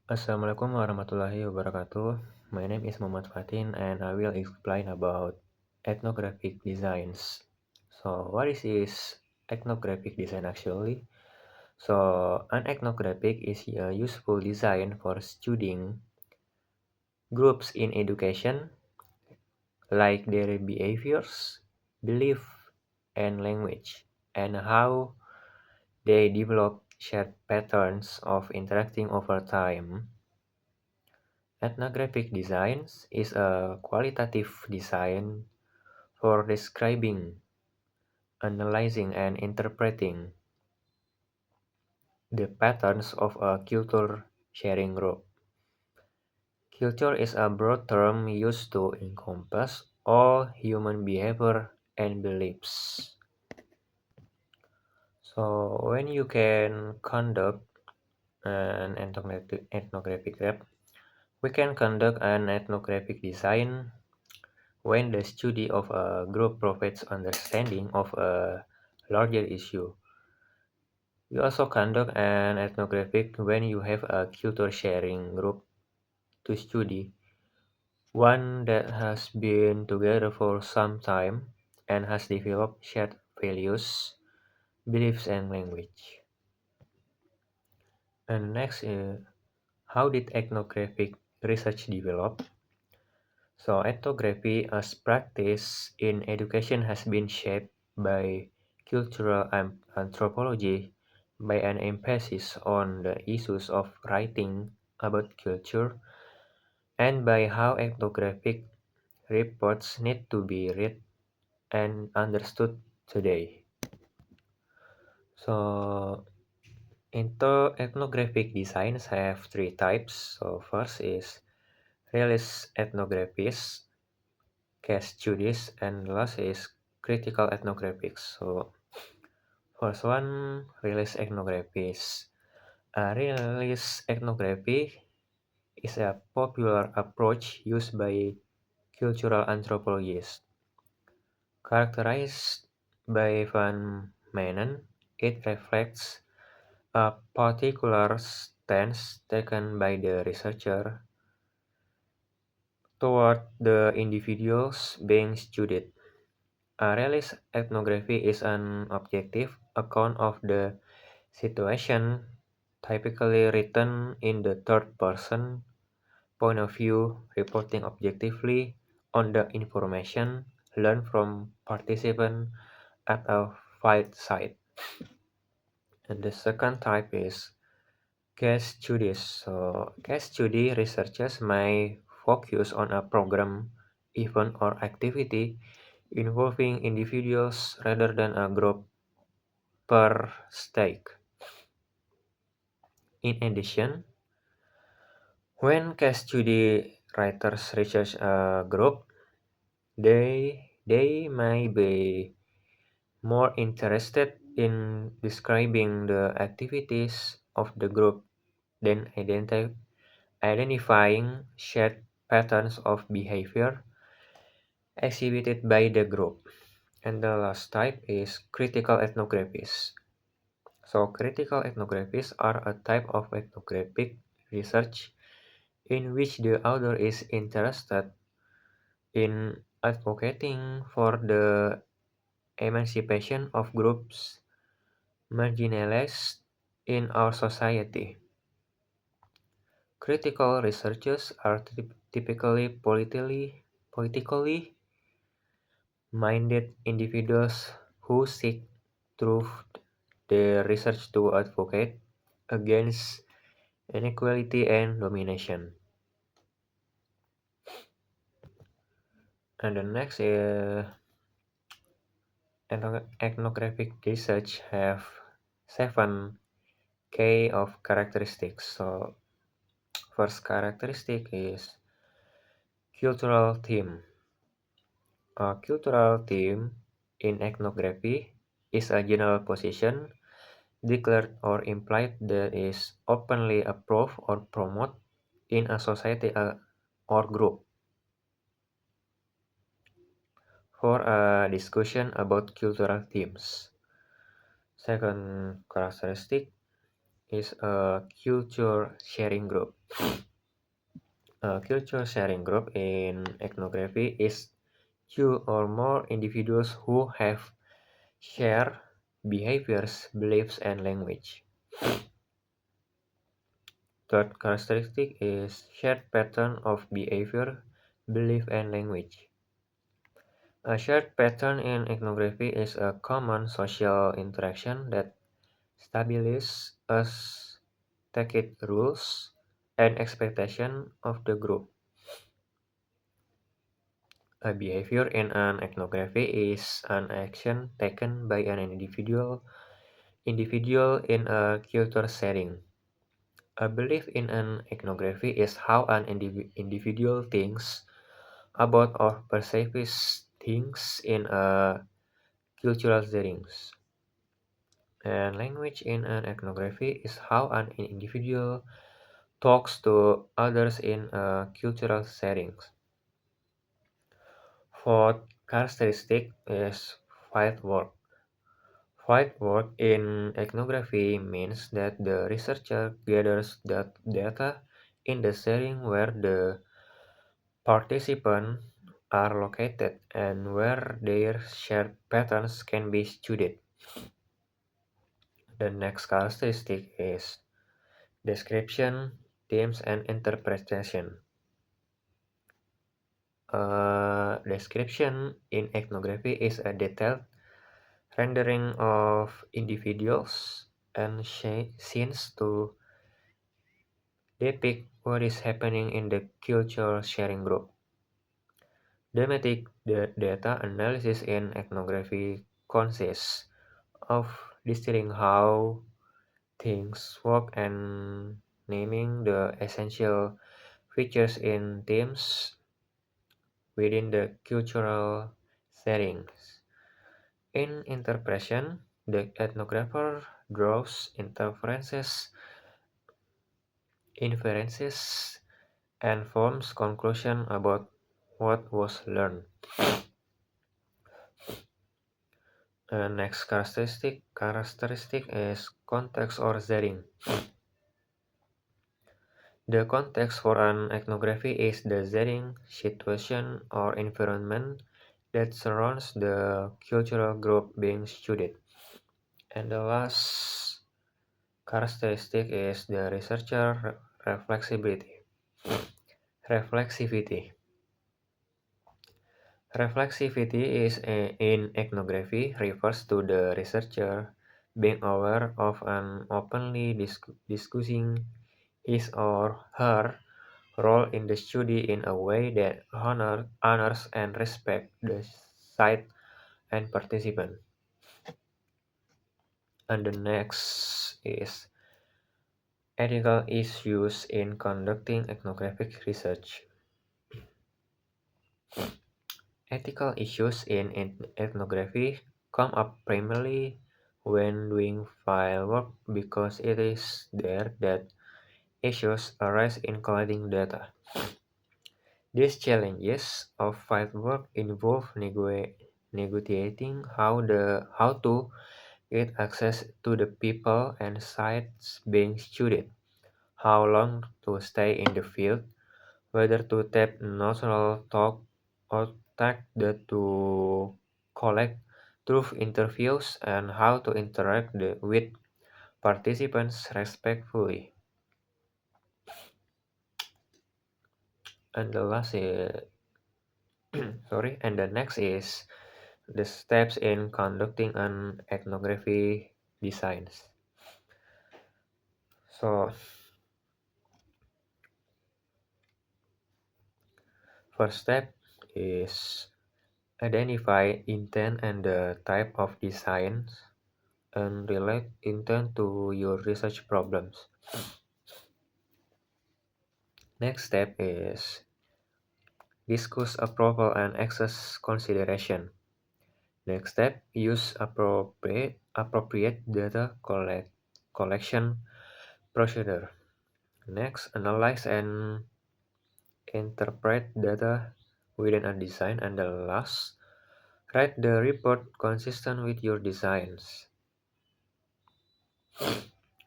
Assalamualaikum warahmatullahi wabarakatuh. My name is Muhammad Fatin and I will explain about ethnographic designs. So, what is this ethnographic design actually? So, an ethnographic is a useful design for studying groups in education, like their behaviors, belief, and language, and how they develop shared patterns of interacting over time. Ethnographic designs is a qualitative design for describing, analyzing, and interpreting the patterns of a culture sharing group. Culture is a broad term used to encompass all human behavior and beliefs. So, when you can conduct an ethnographic lab, we can conduct an ethnographic design when the study of a group provides understanding of a larger issue. You also conduct an ethnographic when you have a culture sharing group to study, one that has been together for some time and has developed shared values, beliefs, and language. And next is how did ethnographic research develop? So, ethnography as practice in education has been shaped by cultural anthropology, by an emphasis on the issues of writing about culture, and by how ethnographic reports need to be read and understood today. So, ethnographic designs have three types. So, first is realist ethnographies, case studies, and last is critical ethnographics. So first one, realist ethnographies. A realist ethnography is a popular approach used by cultural anthropologists. Characterized by Van Manen, it reflects a particular stance taken by the researcher toward the individuals being studied. A realist ethnography is an objective account of the situation, typically written in the third person point of view, reporting objectively on the information learned from participants at a field site. And the second type is case studies. So, case study researchers may focus on a program, event, or activity involving individuals rather than a group per stake. In addition, when case study writers research a group, they may be more interested in describing the activities of the group than identifying shared patterns of behavior exhibited by the group. And the last type is critical ethnographies. So, critical ethnographies are a type of ethnographic research in which the author is interested in advocating for the emancipation of groups marginalized in our society. Critical researchers are typically politically minded individuals who seek through their research to advocate against inequality and domination. And the next ethnographic research have 7 K of characteristics. So first characteristic is cultural theme. A cultural theme in ethnography is a general position declared or implied that is openly approved or promoted in a society or group. For a discussion about cultural themes. Second characteristic is a culture sharing group. A culture sharing group in ethnography is two or more individuals who have shared behaviors, beliefs, and language. Third characteristic is shared pattern of behavior, belief, and language. A shared pattern in ethnography is a common social interaction that establishes stated rules and expectations of the group. A behavior in an ethnography is an action taken by an individual in a culture setting. A belief in an ethnography is how an individual thinks about or perceives things in a cultural settings. And language in an ethnography is how an individual talks to others in a cultural settings. Fourth characteristic is field work. Field work in ethnography means that the researcher gathers that data in the setting where the participants are located and where their shared patterns can be studied. The next characteristic is description, themes, and interpretation. A description in ethnography is a detailed rendering of individuals and scenes to depict what is happening in the culture sharing group. Thematic data analysis in ethnography consists of distilling how things work and naming the essential features in themes within the cultural settings. In interpretation, the ethnographer draws inferences, and forms conclusions about what was learned. Next characteristic is context or setting. The context for an ethnography is the setting, situation, or environment that surrounds the cultural group being studied. And the last characteristic is the researcher reflexivity. Reflexivity. Reflexivity in ethnography refers to the researcher being aware of and openly discussing his or her role in the study in a way that honors and respects the site and participant. And the next is ethical issues in conducting ethnographic research. Ethical issues in ethnography come up primarily when doing field work because it is there that issues arise in collecting data. These challenges of field work involve negotiating how to get access to the people and sites being studied, how long to stay in the field, whether to tap national talk or take that to collect through interviews, and how to interact with participants respectfully. And the last is, and the next is the steps in conducting an ethnography designs. So first step is identify intent and the type of designs and relate intent to your research problems. Next step is discuss approval and access consideration. Next step, use appropriate data collection procedure. Next, analyze and interpret data within a design. And the last, write the report consistent with your designs.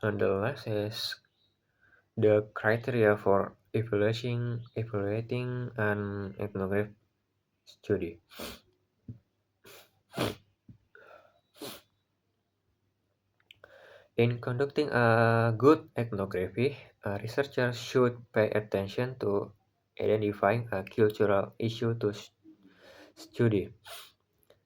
And the last is the criteria for evaluating an ethnographic study. In conducting a good ethnography, a researcher should pay attention to identifying a cultural issue to study,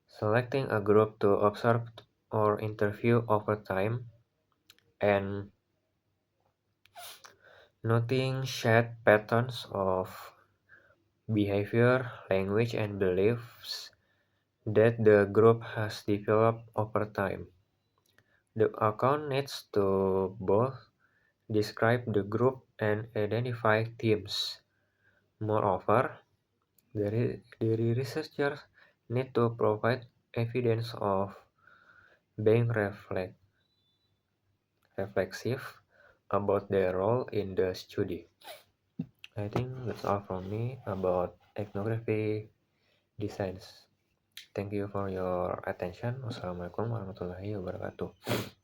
selecting a group to observe or interview over time, and noting shared patterns of behavior, language, and beliefs that the group has developed over time. The account needs to both describe the group and identify themes. Moreover, the researchers need to provide evidence of being reflexive about their role in the study. I think that's all from me about ethnography designs. Thank you for your attention. Wassalamualaikum warahmatullahi wabarakatuh.